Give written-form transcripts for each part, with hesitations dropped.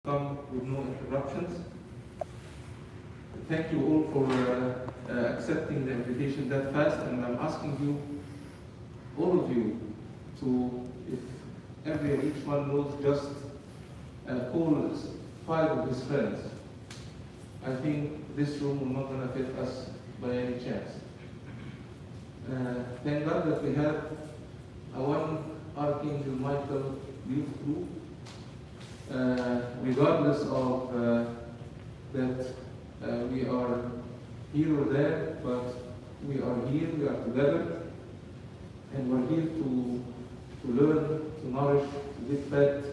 come with no interruptions. Thank you all for accepting the invitation that fast, and I'm asking you, all of you, to, if each one knows, just call 5 of his friends. I think this room will not benefit us by any chance. Thank God that we have one Archangel Michael youth group. Regardless of that we are here or there, but we are here, we are together, and we're here to learn, to nourish, to get fed,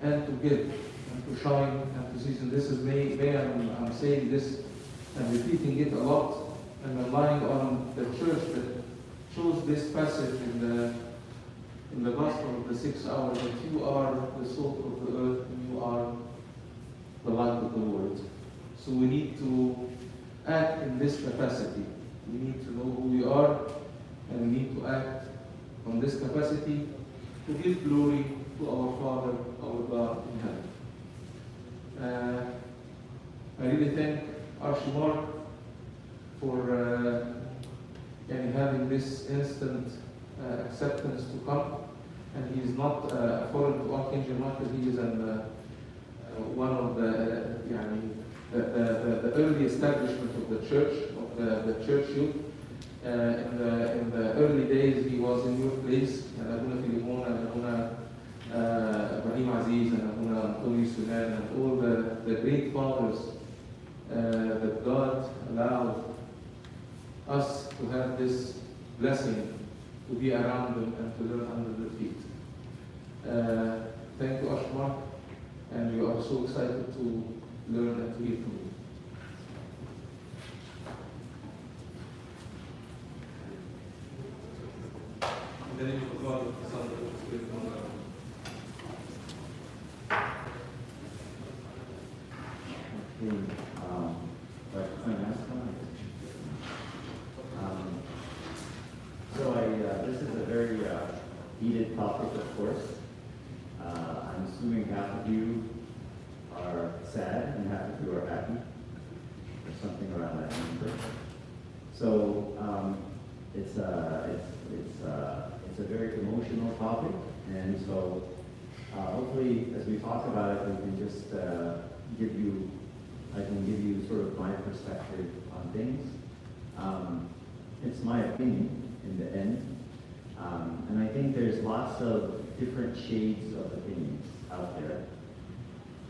and to give, and to shine, and to season. This is May I'm saying this and repeating it a lot, and relying on the church that chose this passage in the Gospel of the 6 hours, that you are the salt of the earth and you are the light of the world. So we need to act in this capacity. We need to know who we are, and we need to act on this capacity to give glory to our Father, our God in heaven. I really thank Archangel for having this instant acceptance to come, and he is not foreign to Archangel Michael. He is one of the early establishment of the church, of the church youth. In the early days, he was in your place, and Abuna Filimon, and Abuna Ibrahim Aziz, and Abuna Antonio Sunan, and all the great fathers that God allowed us to have this blessing, to be around them and to learn under their feet. Thank you, Ashmar, and we are so excited to learn and to hear from you. In the name of God, the Son, and the Spirit, amen. This is a very heated topic, of course. I'm assuming half of you are sad and half of you are happy, or something around that number. So it's a very emotional topic, and so hopefully, as we talk about it, we can just I can give you sort of my perspective on things. It's my opinion in the end. And I think there's lots of different shades of opinions out there.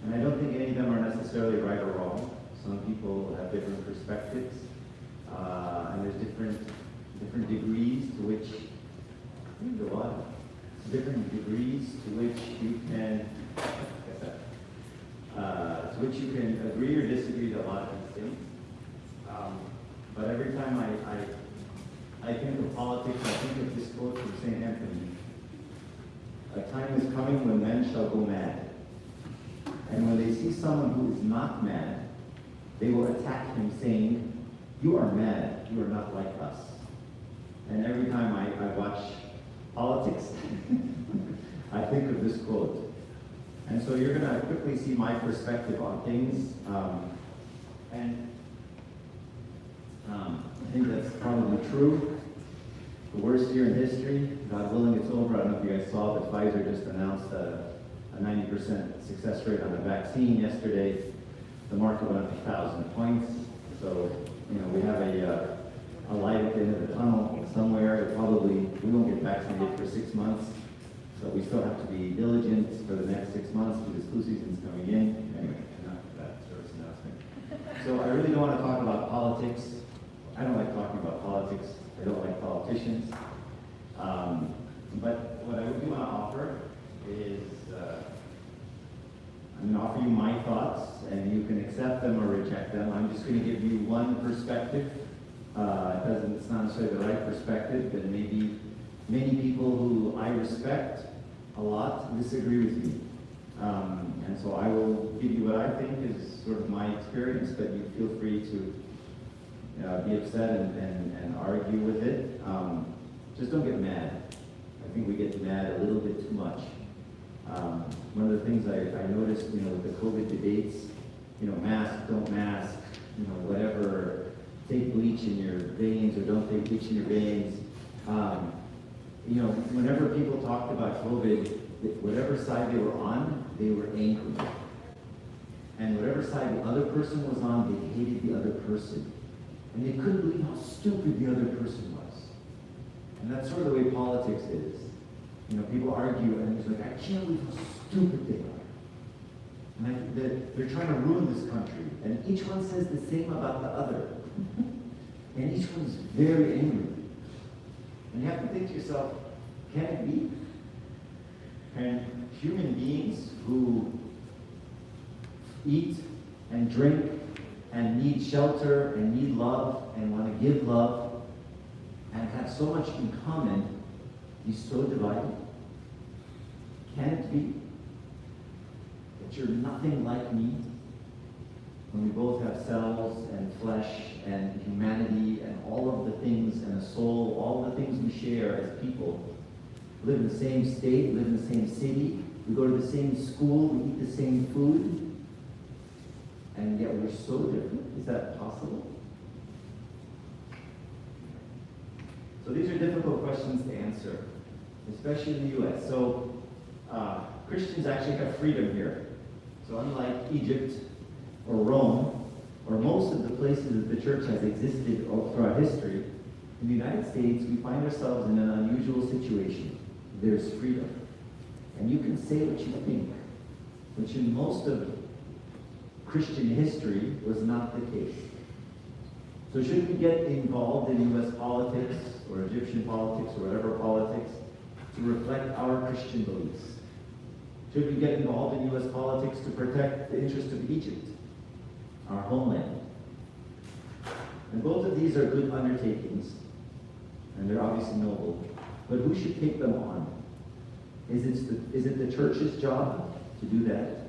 And I don't think any of them are necessarily right or wrong. Some people have different perspectives. And there's different degrees to which you can agree or disagree to a lot of these things. But every time I think of politics, I think of this quote from St. Anthony. A time is coming when men shall go mad. And when they see someone who is not mad, they will attack him saying, "You are mad, you are not like us." And every time I watch politics, I think of this quote. And so you're going to quickly see my perspective on things. I think that's probably true. The worst year in history, God willing, it's over. I don't know if you guys saw that Pfizer just announced a 90% success rate on the vaccine yesterday. The market went up 1,000 points. So, we have a light at the end of the tunnel somewhere. We won't get vaccinated for 6 months, but we still have to be diligent for the next 6 months because flu season's coming in. Anyway, enough of that service announcement. So I really don't want to talk about politics. I don't like talking about politics. I don't like politicians. But what I do want to offer is, I'm going to offer you my thoughts, and you can accept them or reject them. I'm just going to give you one perspective. It's not necessarily the right perspective, but maybe many people who I respect a lot disagree with me. And so I will give you what I think is sort of my experience, but you feel free to be upset and argue with it. Just don't get mad. I think we get mad a little bit too much. one of the things I noticed, with the COVID debates, mask, don't mask, whatever, take bleach in your veins or don't take bleach in your veins. Whenever people talked about COVID, whatever side they were on, they were angry. And whatever side the other person was on, they hated the other person. And they couldn't believe how stupid the other person was. And that's sort of the way politics is. People argue and it's like, I can't believe how stupid they are. And they're trying to ruin this country. And each one says the same about the other. And each one's very angry. And you have to think to yourself, can it be? Can human beings who eat and drink and need shelter and need love and want to give love and have so much in common be so divided? Can it be that you're nothing like me when we both have cells and flesh and humanity and all of the things and a soul, all the things we share as people, live in the same state, live in the same city, we go to the same school, we eat the same food, and yet we're so different? Is that possible? So these are difficult questions to answer, especially in the U.S. So Christians actually have freedom here. So unlike Egypt or Rome, or most of the places that the church has existed throughout history, in the United States we find ourselves in an unusual situation. There's freedom. And you can say what you think, which in most of Christian history was not the case. So should we get involved in U.S. politics or Egyptian politics or whatever politics to reflect our Christian beliefs? Should we get involved in U.S. politics to protect the interest of Egypt, our homeland? And both of these are good undertakings, and they're obviously noble, but who should take them on? Is it the church's job to do that?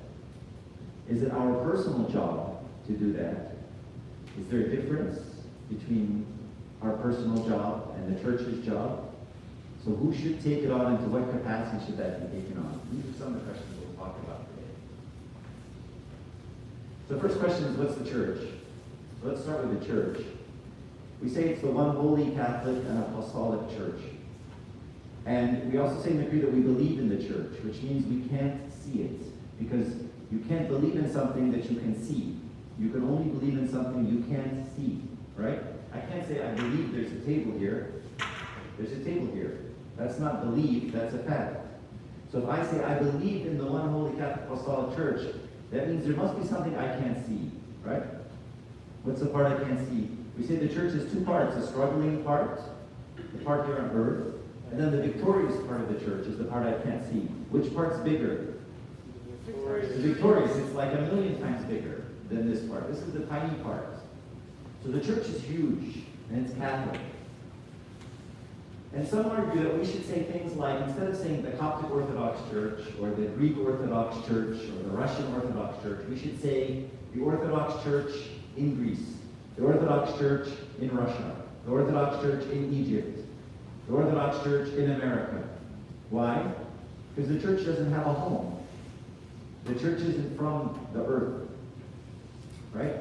Is it our personal job to do that? Is there a difference between our personal job and the church's job? So who should take it on, and to what capacity should that be taken on? These are some of the questions we'll talk about today. So the first question is, what's the church? So let's start with the church. We say it's the one holy Catholic and Apostolic Church. And we also say in the Creed that we believe in the church, which means we can't see it. Because you can't believe in something that you can see. You can only believe in something you can't see, right? I can't say I believe there's a table here. There's a table here. That's not belief, that's a fact. So if I say I believe in the one holy Catholic Apostolic Church, that means there must be something I can't see, right? What's the part I can't see? We say the church has two parts, a struggling part, the part here on earth, and then the victorious part of the church is the part I can't see. Which part's bigger? The victorious, it's like 1,000,000 times bigger than this part. This is the tiny part. So the church is huge, and it's Catholic. And some argue that we should say things like, instead of saying the Coptic Orthodox Church, or the Greek Orthodox Church, or the Russian Orthodox Church, we should say the Orthodox Church in Greece, the Orthodox Church in Russia, the Orthodox Church in Egypt, the Orthodox Church in America. Why? Because the church doesn't have a home. The church isn't from the earth, right?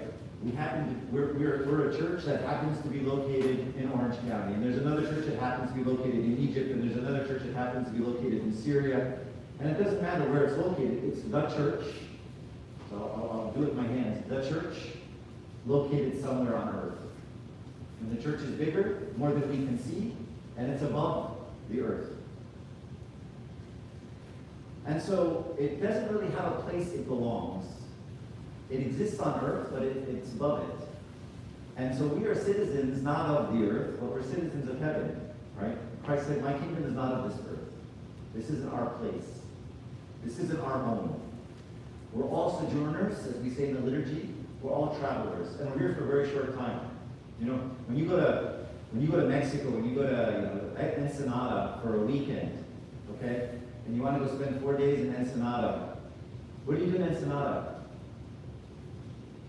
We're a church that happens to be located in Orange County, and there's another church that happens to be located in Egypt, and there's another church that happens to be located in Syria, and it doesn't matter where it's located. It's the church. So I'll do it with my hands. The church located somewhere on earth, and the church is bigger, more than we can see, and it's above the earth. And so it doesn't really have a place it belongs. It exists on earth, but it's above it. And so we are citizens not of the earth, but we're citizens of heaven, right? Christ said, my kingdom is not of this earth. This isn't our place. This isn't our home. We're all sojourners, as we say in the liturgy. We're all travelers, and we're here for a very short time. When you go to Mexico, when you go to Ensenada for a weekend, okay, and you want to go spend 4 days in Ensenada, what do you do in Ensenada?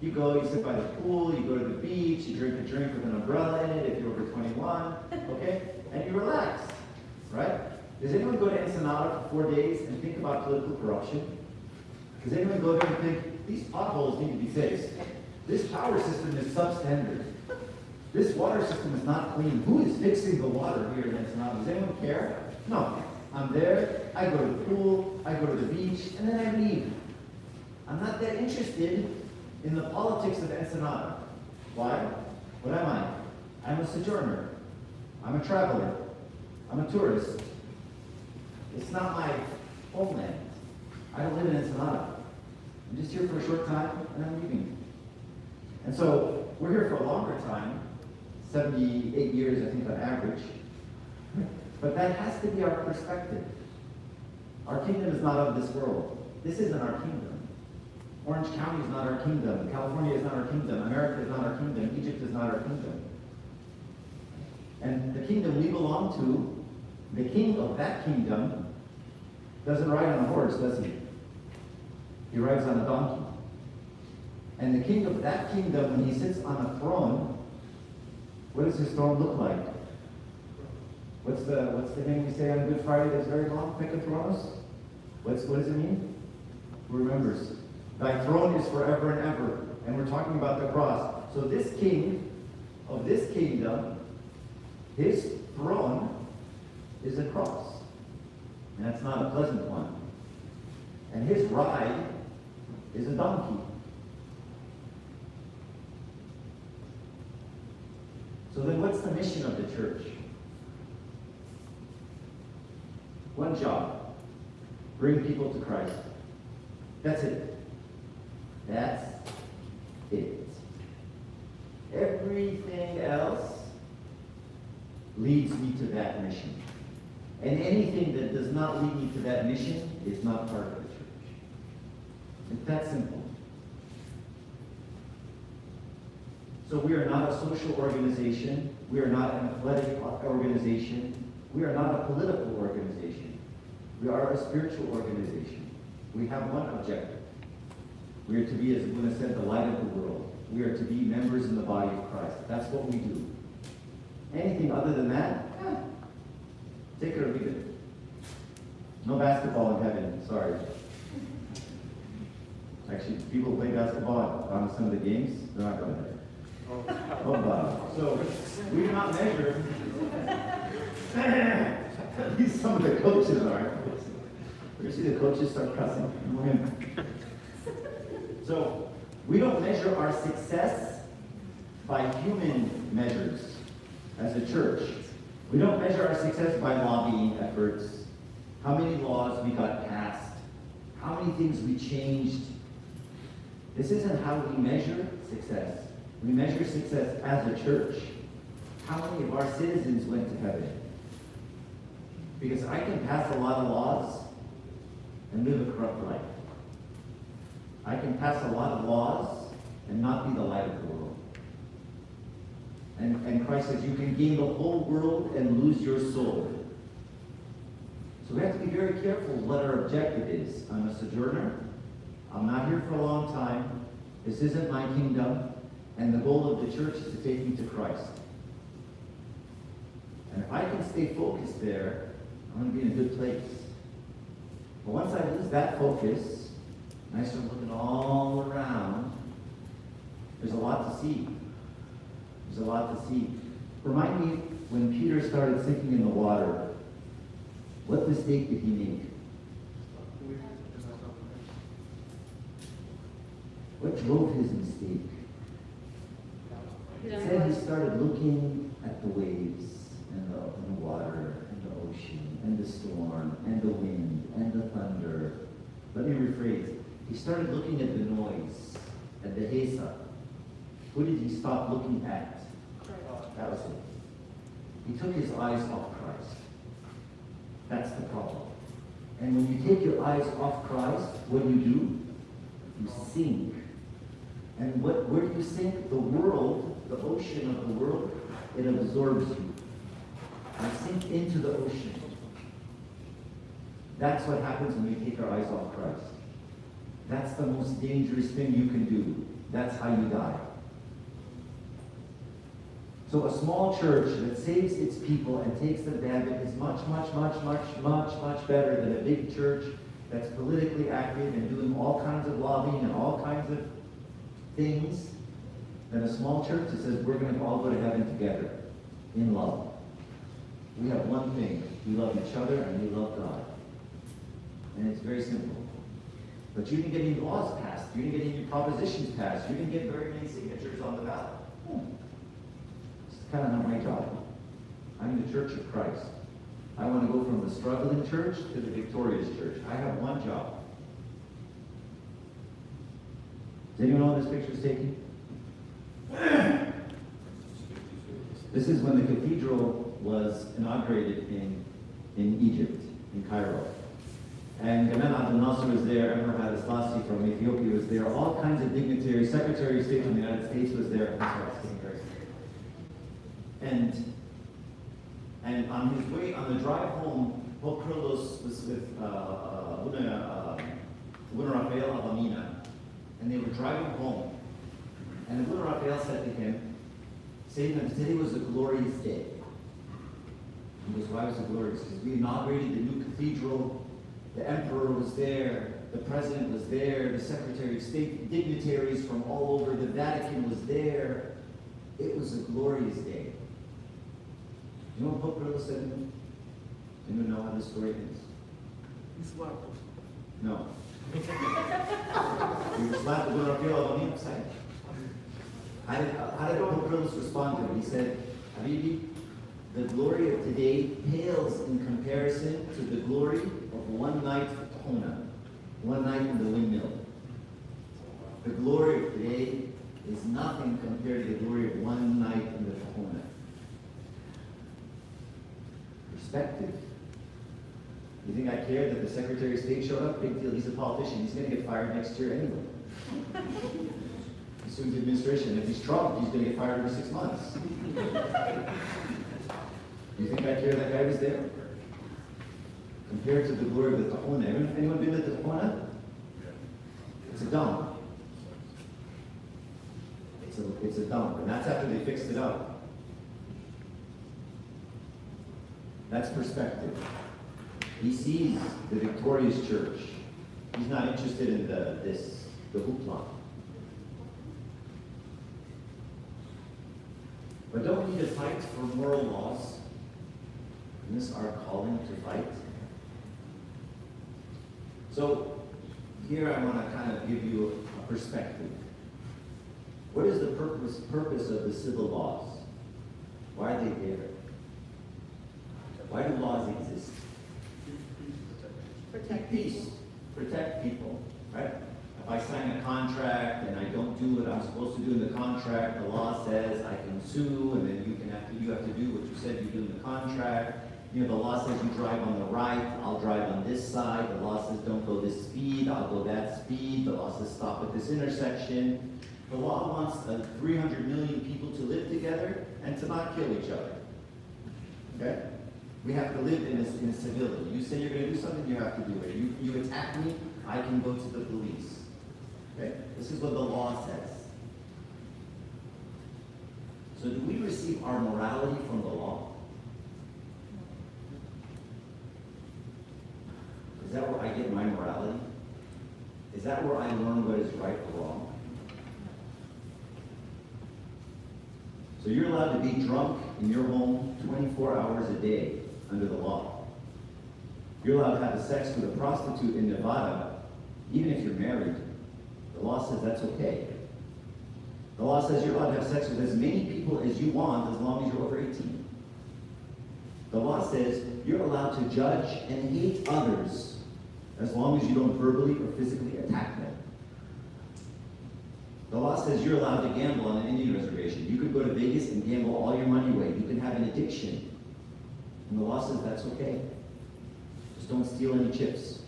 You go, you sit by the pool, you go to the beach, you drink a drink with an umbrella in it if you're over 21, okay? And you relax, right? Does anyone go to Ensenada for 4 days and think about political corruption? Does anyone go there and think, these potholes need to be fixed? This power system is substandard. This water system is not clean. Who is fixing the water here in Ensenada? Does anyone care? No. I'm there, I go to the pool, I go to the beach, and then I leave. I'm not that interested in the politics of Ensenada. Why? What am I? I'm a sojourner. I'm a traveler. I'm a tourist. It's not my homeland. I don't live in Ensenada. I'm just here for a short time, and I'm leaving. And so, we're here for a longer time, 78 years, I think, on average. But that has to be our perspective. Our kingdom is not of this world. This isn't our kingdom. Orange County is not our kingdom. California is not our kingdom. America is not our kingdom. Egypt is not our kingdom. And the kingdom we belong to, the king of that kingdom, doesn't ride on a horse, does he? He rides on a donkey. And the king of that kingdom, when he sits on a throne, what does his throne look like? What's the name we say on Good Friday that's very long? Pekathronos? What does it mean? Who remembers? Thy throne is forever and ever. And we're talking about the cross. So this king of this kingdom, his throne is a cross. And that's not a pleasant one. And his ride is a donkey. So then what's the mission of the church? One job. Bring people to Christ. That's it. That's it. Everything else leads me to that mission. And anything that does not lead me to that mission is not part of the church. It's that simple. So we are not a social organization. We are not an athletic organization. We are not a political organization. We are a spiritual organization. We have one objective. We are to be, as Luna said, the light of the world. We are to be members in the body of Christ. That's what we do. Anything other than that, take it or leave it. No basketball in heaven, sorry. Actually, people play basketball on some of the games, they're not going there. Oh, wow. So, we do not measure. At least some of the coaches are. You see the coaches start cussing. So, we don't measure our success by human measures as a church. We don't measure our success by lobbying efforts, how many laws we got passed, how many things we changed. This isn't how we measure success. We measure success as a church. How many of our citizens went to heaven? Because I can pass a lot of laws and live a corrupt life. I can pass a lot of laws and not be the light of the world. And Christ says you can gain the whole world and lose your soul. So we have to be very careful what our objective is. I'm a sojourner. I'm not here for a long time. This isn't my kingdom. And the goal of the church is to take me to Christ. And if I can stay focused there, I'm going to be in a good place. But once I lose that focus, and I start looking all around, there's a lot to see. There's a lot to see. Remind me when Peter started sinking in the water, what mistake did he make? What drove his mistake? It said he started looking at the waves and the water and the ocean and the storm and the wind and the thunder. Let me rephrase. He started looking at the noise, at the hesa. Who did he stop looking at? That was it. He took his eyes off Christ. That's the problem. And when you take your eyes off Christ, what do? You sink. And where do you sink? The world, the ocean of the world, it absorbs you. You sink into the ocean. That's what happens when we take our eyes off Christ. That's the most dangerous thing you can do. That's how you die. So a small church that saves its people and takes them to heaven is much, much, much, much, much, much better than a big church that's politically active and doing all kinds of lobbying and all kinds of things than a small church that says we're going to all go to heaven together in love. We have one thing. We love each other and we love God. And it's very simple. But you didn't get any laws passed. You didn't get any propositions passed. You didn't get very many signatures on the ballot. It's kind of not my job. I'm the Church of Christ. I want to go from the struggling church to the victorious church. I have one job. Does anyone know what this picture is taken? This is when the cathedral was inaugurated in Egypt, in Cairo. And Gamal Abdel Nasser was there, Emperor Haile Selassie from Ethiopia was there, all kinds of dignitaries, Secretary of State from the United States was there. And on his way, on the drive home, Pope Kyrillos was with Abuna Raphael of Amina, and they were driving home. And Abuna Raphael said to him, today was a glorious day. He goes, why was it glorious? Because we inaugurated the new cathedral, the emperor was there, the president was there, the Secretary of State, dignitaries from all over, the Vatican was there. It was a glorious day. You know what Pope Kyrillos said to me? Do you know how this story ends? He's what? No. He slapped the Raphael on the upside. How did Pope Kyrillos respond to him? He said, Habibi, the glory of today pales in comparison to the glory of one night for Tahona, one night in the windmill. The glory of today is nothing compared to the glory of one night in the Tahona. Perspective. You think I care that the Secretary of State showed up? Big deal. He's a politician. He's going to get fired next year anyway. He's soon to administration. If he's Trump, he's going to get fired every 6 months. You think I care that guy was there? Compared to the glory of the Tahona. Anyone been to the Tahona? It's a dump. It's a dump. And that's after they fixed it up. That's perspective. He sees the victorious church. He's not interested in the hoopla. But don't we need to fight for moral laws? Isn't this our calling to fight? So here I want to kind of give you a perspective. What is the purpose of the civil laws? Why are they there? Why do laws exist? Protect peace. Protect people, right? If I sign a contract and I don't do what I'm supposed to do in the contract, the law says I can sue, and then you have to do what you said you do in the contract. You know, the law says you drive on the right, I'll drive on this side. The law says don't go this speed, I'll go that speed. The law says stop at this intersection. The law wants 300 million people to live together and to not kill each other. Okay? We have to live in a civility. You say you're going to do something, you have to do it. You attack me, I can go to the police. Okay? This is what the law says. So do we receive our morality from the law? Is that where I get my morality? Is that where I learn what is right or wrong? So you're allowed to be drunk in your home 24 hours a day under the law. You're allowed to have sex with a prostitute in Nevada, even if you're married. The law says that's okay. The law says you're allowed to have sex with as many people as you want as long as you're over 18. The law says you're allowed to judge and hate others as long as you don't verbally or physically attack them. The law says you're allowed to gamble on an Indian reservation. You could go to Vegas and gamble all your money away. You can have an addiction. And the law says that's okay. Just don't steal any chips.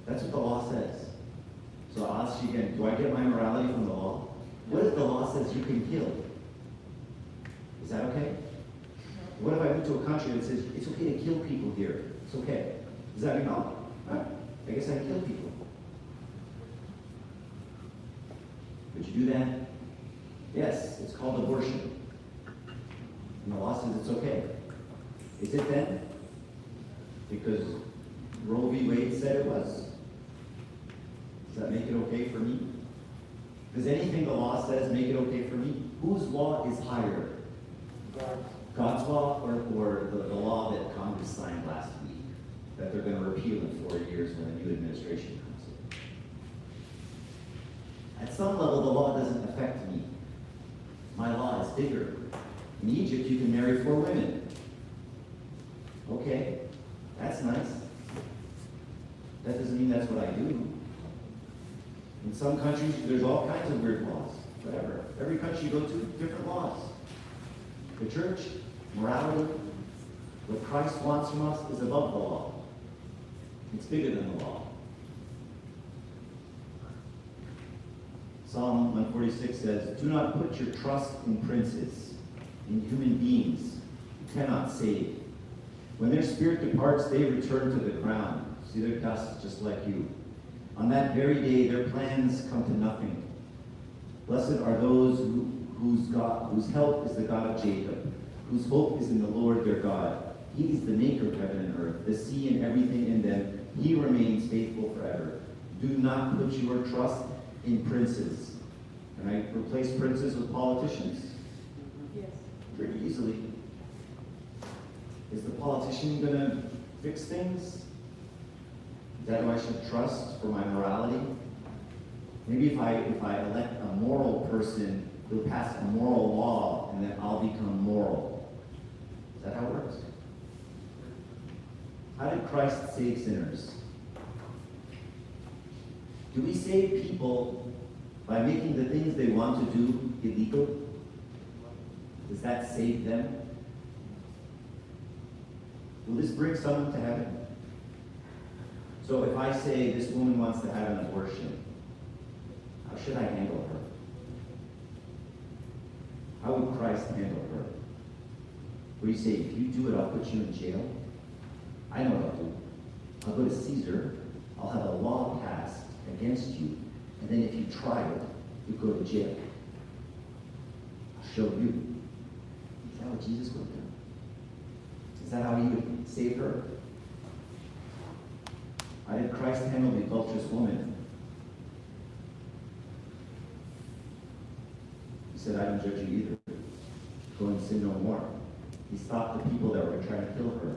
That's what the law says. So I'll ask you again, do I get my morality from the law? What if the law says you can kill? Is that okay? What if I went to a country that says it's okay to kill people here? It's okay. Does that mean, oh, I guess I can kill people? Would you do that? Yes, it's called abortion. And the law says it's okay. Is it then? Because Roe v. Wade said it was. Does that make it okay for me? Does anything the law says make it okay for me? Whose law is higher? God's law or the law that Congress signed last week that they're going to repeal in 4 years when a new administration comes in? At some level, the law doesn't affect me. My law is bigger. In Egypt, you can marry 4 women. Okay, that's nice. That doesn't mean that's what I do. In some countries, there's all kinds of weird laws. Whatever. Every country you go to, different laws. The church, morality, what Christ wants from us is above the law. It's bigger than the law. Psalm 146 says, "Do not put your trust in princes, in human beings who cannot save. When their spirit departs, they return to the ground." See, they're dust just like you. "On that very day, their plans come to nothing. Blessed are those whose help is the God of Jacob, whose hope is in the Lord their God. He is the maker of heaven and earth, the sea and everything in them. He remains faithful forever. Do not put your trust in princes." Can I replace princes with politicians? Yes. Pretty easily. Is the politician going to fix things? Is that who I should trust for my morality? Maybe if I elect a moral person, he'll pass a moral law, and then I'll become moral. Is that how it works? How did Christ save sinners? Do we save people by making the things they want to do illegal? Does that save them? Will this bring someone to heaven? So if I say this woman wants to have an abortion, how should I handle her? How would Christ handle her? Will you say, if you do it, I'll put you in jail? I know what I'll do. I'll go to Caesar, I'll have a law passed against you, and then if you try it, you go to jail. I'll show you. Is that what Jesus would do? Is that how he would save her? How did Christ handle the adulterous woman? He said, "I don't judge you either. Go and sin no more." He stopped the people that were trying to kill her.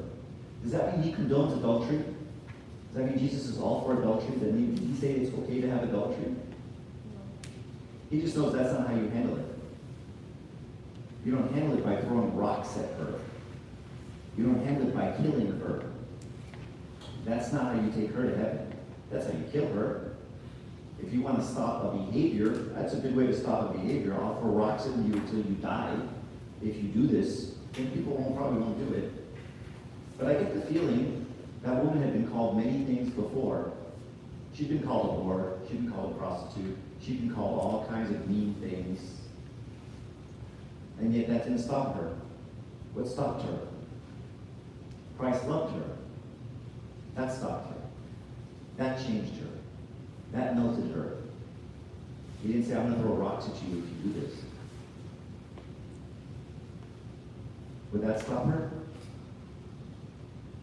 Does that mean he condones adultery? Does that mean Jesus is all for adultery? Does he say it's okay to have adultery? He just knows that's not how you handle it. You don't handle it by throwing rocks at her. You don't handle it by killing her. That's not how you take her to heaven. That's how you kill her. If you want to stop a behavior, that's a good way to stop a behavior. I'll throw rocks at you until you die. If you do this, then people probably won't do it. But I get the feeling that woman had been called many things before. She'd been called a whore. She'd been called a prostitute. She'd been called all kinds of mean things. And yet that didn't stop her. What stopped her? Christ loved her. That stopped her. That changed her. That melted her. He didn't say, "I'm going to throw rocks at you if you do this." Would that stop her?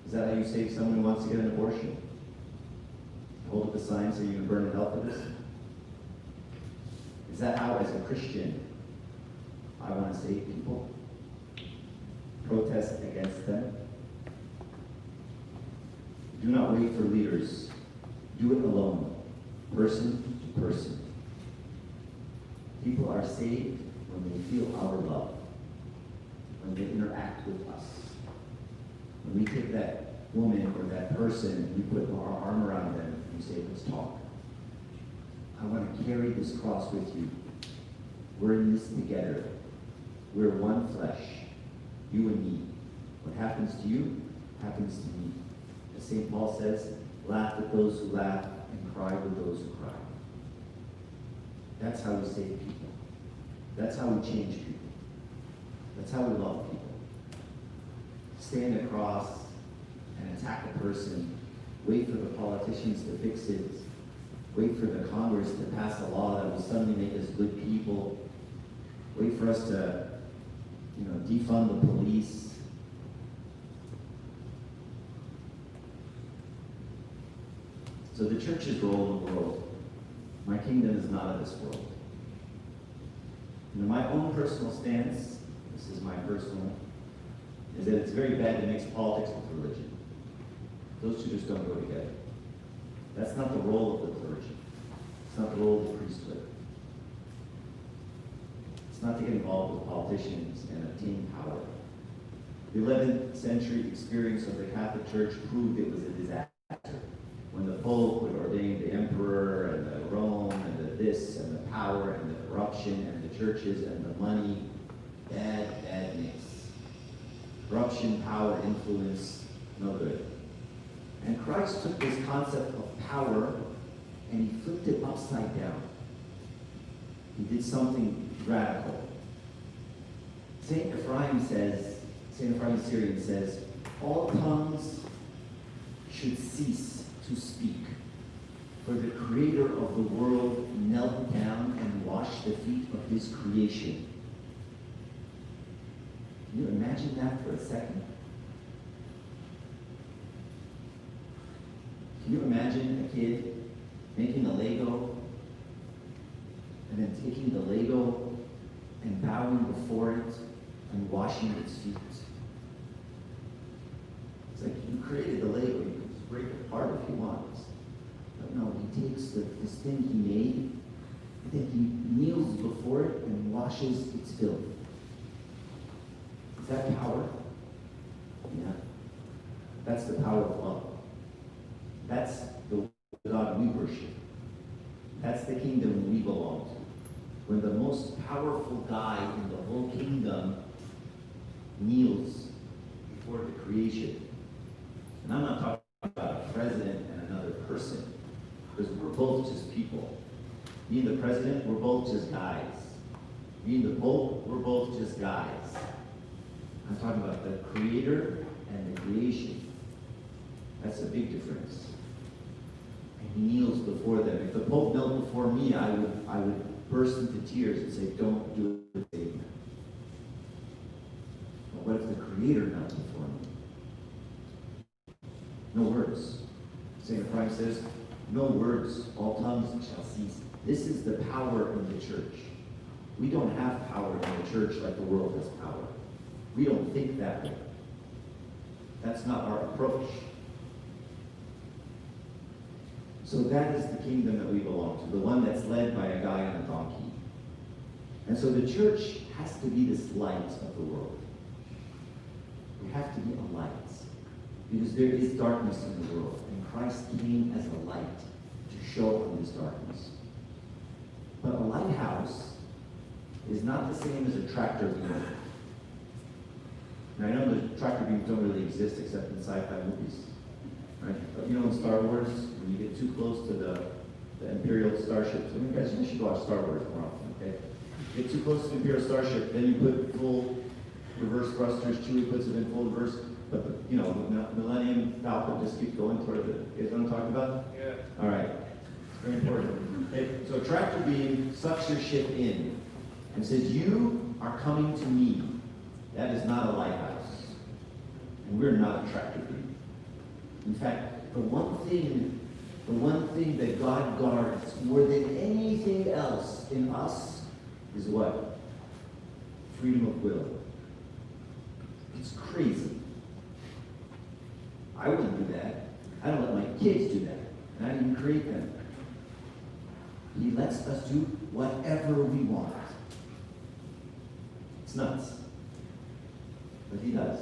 Is that how you save someone who wants to get an abortion? Hold up a sign so you can burn in hell for this? Is that how, as a Christian, I want to save people? Protest against them? Do not wait for leaders. Do it alone, person to person. People are saved when they feel our love, when they interact with us. When we take that woman or that person and we put our arm around them and we say, "Let's talk. I want to carry this cross with you. We're in this together. We're one flesh, you and me. What happens to you, happens to me." As St. Paul says, "Laugh with those who laugh and cry with those who cry." That's how we save people. That's how we change people. That's how we love people. Stand across and attack a person, wait for the politicians to fix it, wait for the Congress to pass a law that will suddenly make us good people, wait for us to, defund the police. So the church's role in the world, my kingdom is not of this world. And my own personal stance, this is my personal, is that it's very bad to mix politics with religion. Those two just don't go together. That's not the role of the clergy. It's not the role of the priesthood. It's not to get involved with politicians and obtain power. The 11th century experience of the Catholic Church proved it was a disaster. When the Pope would ordain the emperor and the Rome and the this and the power and the corruption and the churches and the money, bad mix. Corruption, power, influence, no good. And Christ took this concept of power and he flipped it upside down. He did something radical. Saint Ephraim Syrian says, all tongues should cease to speak, for the creator of the world knelt down and washed the feet of his creation. Can you imagine that for a second? Can you imagine a kid making a Lego and then taking the Lego and bowing before it and washing its feet? It's like you created the Lego, you can just break it apart if you want. But no, he takes this thing he made, and then he kneels before it and washes its filth. Is that power? Yeah. That's the power of love. That's the God we worship. That's the kingdom we belong to. When the most powerful guy in the whole kingdom kneels before the creation. And I'm not talking about a president and another person, because we're both just people. Me and the president, we're both just guys. Me and the Pope, we're both just guys. I'm talking about the creator and the creation. That's a big difference. And he kneels before them. If the Pope knelt before me, I would burst into tears and say, don't do it, save me. But what if the creator knelt before me? No words. St. Ephraim says, no words, all tongues shall cease. This is the power in the church. We don't have power in the church like the world has power. We don't think that way. That's not our approach. So that is the kingdom that we belong to, the one that's led by a guy on a donkey. And so the church has to be this light of the world. We have to be a light. Because there is darkness in the world, and Christ came as a light to show on this darkness. But a lighthouse is not the same as a tractor beam. Now, I know the tractor beams don't really exist except in sci-fi movies, right? But you know, in Star Wars, when you get too close to the Imperial starships, I mean, guys, you should watch Star Wars more often, okay? You get too close to the Imperial starship, then you put full reverse thrusters, Chewie puts it in full reverse, but the, you know, the Millennium Falcon just keeps going toward it. You guys know what I'm talking about? Yeah. All right. It's very important. Okay. So a tractor beam sucks your ship in and says, you are coming to me. That is not a lighthouse. And we're not a tractor beam. In fact, the one thing that God guards more than anything else in us is what? Freedom of will. It's crazy. I wouldn't do that. I don't let my kids do that. And I didn't create them. He lets us do whatever we want. It's nuts. But he does.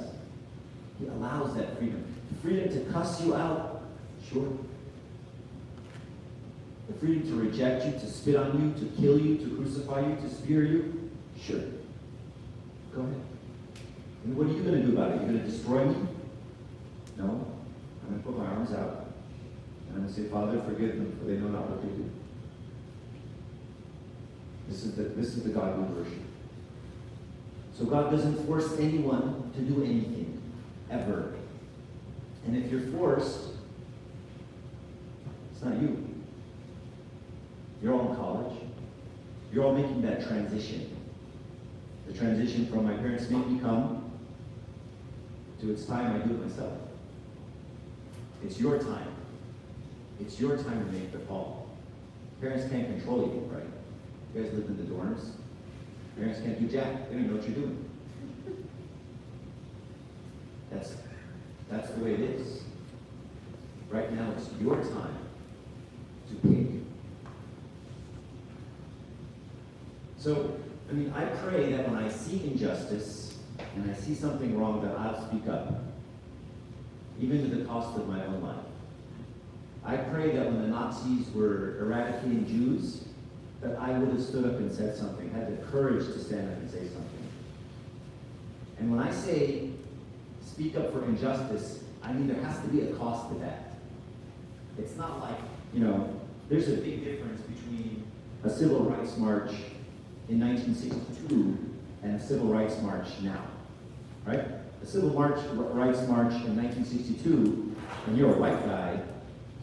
He allows that freedom. The freedom to cuss you out, sure. The freedom to reject you, to spit on you, to kill you, to crucify you, to spear you, sure. Go ahead. And what are you going to do about it? Are you going to destroy me? No. I'm going to put my arms out. And I'm going to say, Father, forgive them, for they know not what they do. This is the God we worship. So God doesn't force anyone to do anything, ever. And if you're forced, it's not you. You're all in college. You're all making that transition. The transition from my parents make me come to it's time I do it myself. It's your time. It's your time to make the call. Parents can't control you, right? You guys live in the dorms. Parents can't do jack. They don't know what you're doing. That's the way it is. Right now, it's your time to pick. So, I pray that when I see injustice and I see something wrong, that I'll speak up, even to the cost of my own life. I pray that when the Nazis were eradicating Jews, that I would have stood up and said something, had the courage to stand up and say something. And when I say speak up for injustice, there has to be a cost to that. It's not like, there's a big difference between a civil rights march in 1962 and a civil rights march now, right? A civil rights march in 1962, and you're a white guy,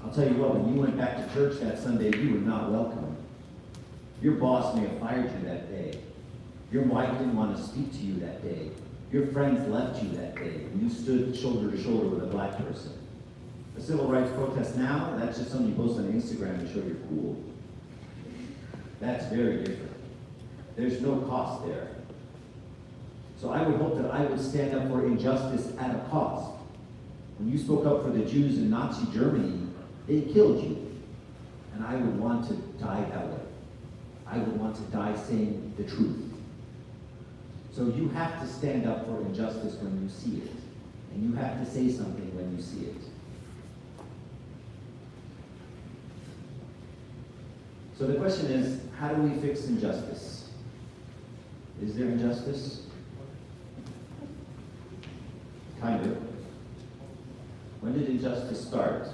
I'll tell you what, when you went back to church that Sunday, you were not welcome. Your boss may have fired you that day. Your wife didn't want to speak to you that day. Your friends left you that day, and you stood shoulder to shoulder with a black person. A civil rights protest now, that's just something you post on Instagram to show you're cool. That's very different. There's no cost there. So I would hope that I would stand up for injustice at a cost. When you spoke up for the Jews in Nazi Germany, they killed you. And I would want to die that way. I would want to die saying the truth. So you have to stand up for injustice when you see it. And you have to say something when you see it. So the question is, how do we fix injustice? Is there injustice? Kind of. When did injustice start?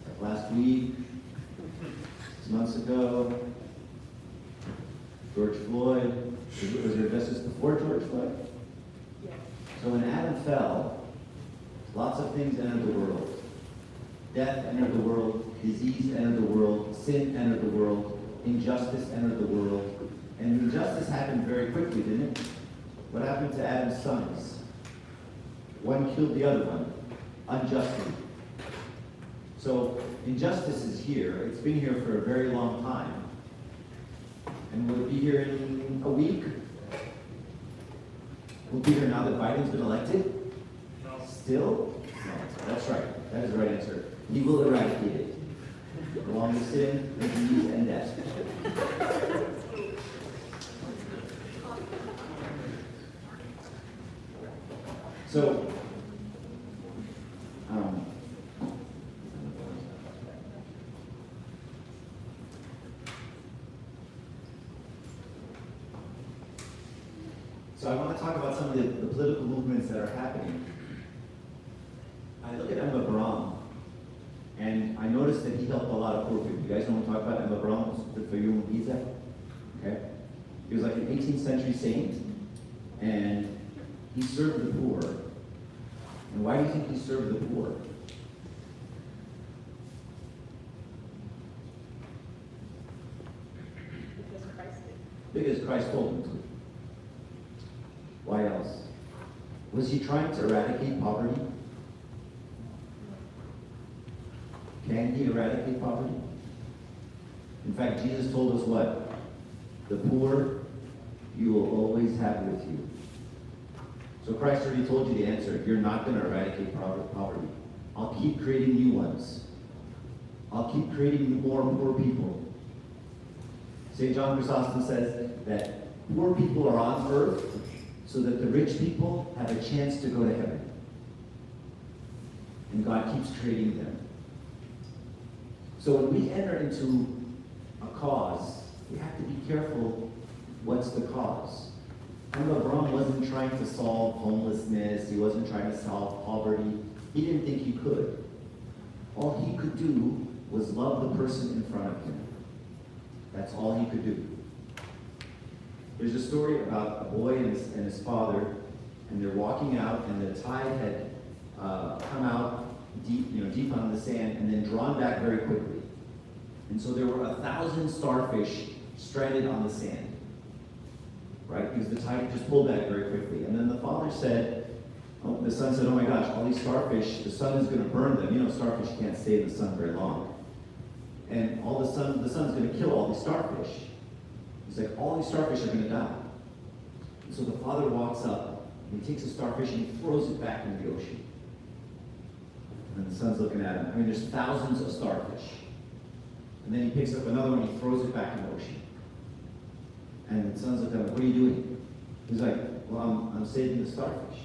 Like last week? 6 months ago? George Floyd? Was there injustice before George Floyd? Yeah. So when Adam fell, lots of things entered the world. Death entered the world, disease entered the world, sin entered the world, injustice entered the world. And injustice happened very quickly, didn't it? What happened to Adam's sons? One killed the other one, unjustly. So injustice is here. It's been here for a very long time. And will it be here in a week? Will it be here now that Biden's been elected? No. Still? No, that's right. That is the right answer. He will eradicate it. Along with sin, disease, and death. So, I want to talk about some of the political movements that are happening. I look at Emma Braun, and I noticed that he helped a lot of poor people. You guys know what I'm talking about? Emma Braun, good for you in Pisa. Okay? He was like an 18th century saint, and he served the poor. And why do you think he served the poor? Because Christ did. Because Christ told him to. Why else? Was he trying to eradicate poverty? Can he eradicate poverty? In fact, Jesus told us what? The poor you will always have with you. So Christ already told you the answer. You're not going to eradicate poverty. I'll keep creating new ones. I'll keep creating more poor people. St. John Chrysostom says that poor people are on earth so that the rich people have a chance to go to heaven. And God keeps creating them. So when we enter into a cause, we have to be careful what's the cause. Emma Braun wasn't trying to solve homelessness. He wasn't trying to solve poverty. He didn't think he could. All he could do was love the person in front of him. That's all he could do. There's a story about a boy and his father, and they're walking out, and the tide had come out deep on the sand, and then drawn back very quickly. And so there were 1,000 starfish stranded on the sand, right? Because the tide just pulled back very quickly. And then the father said, Oh, the son said, oh my gosh, all these starfish, the sun is going to burn them. You know, starfish can't stay in the sun very long. And the sun's going to kill all these starfish. He's like, all these starfish are going to die. And so the father walks up, and he takes a starfish and he throws it back into the ocean. And the son's looking at him. I mean, there's thousands of starfish. And then he picks up another one, he throws it back in the ocean. And the son's looking at him, what are you doing? He's like, well, I'm saving the starfish.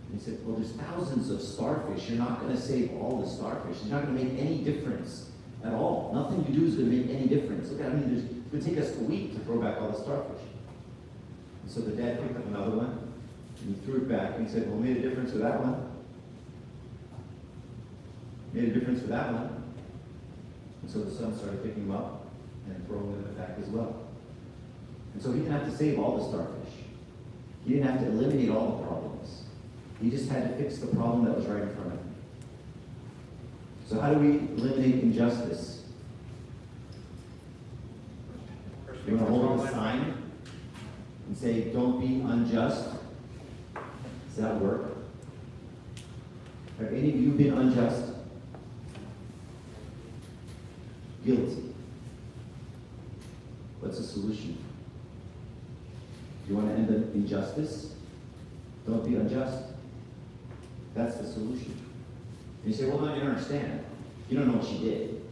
And he said, well, there's thousands of starfish. You're not going to save all the starfish. It's not going to make any difference at all. Nothing you do is going to make any difference. Look, I mean, it would take us a week to throw back all the starfish. And so the dad picked up another one, and he threw it back, and he said, well, made a difference for that one. Made a difference for that one. And so the son started picking them up and throwing them back as well. And so he didn't have to save all the starfish. He didn't have to eliminate all the problems. He just had to fix the problem that was right in front of him. So how do we eliminate injustice? You want to hold up a sign and say, don't be unjust? Does that work? Have any of you been unjust? Guilty. What's the solution? You want to end the injustice? Don't be unjust. That's the solution. And you say, well, no, you don't understand. You don't know what she did.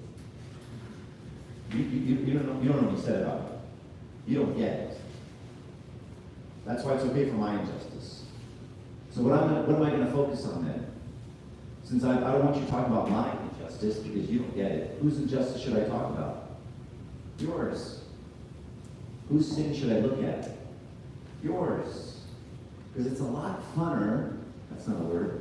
You don't know what he said about it. You don't get it. That's why it's okay for my injustice. So what am I going to focus on then? Since I don't want you to talk about my injustice because you don't get it. Whose injustice should I talk about? Yours. Whose sin should I look at? Yours. Because it's a lot funner, that's not a word,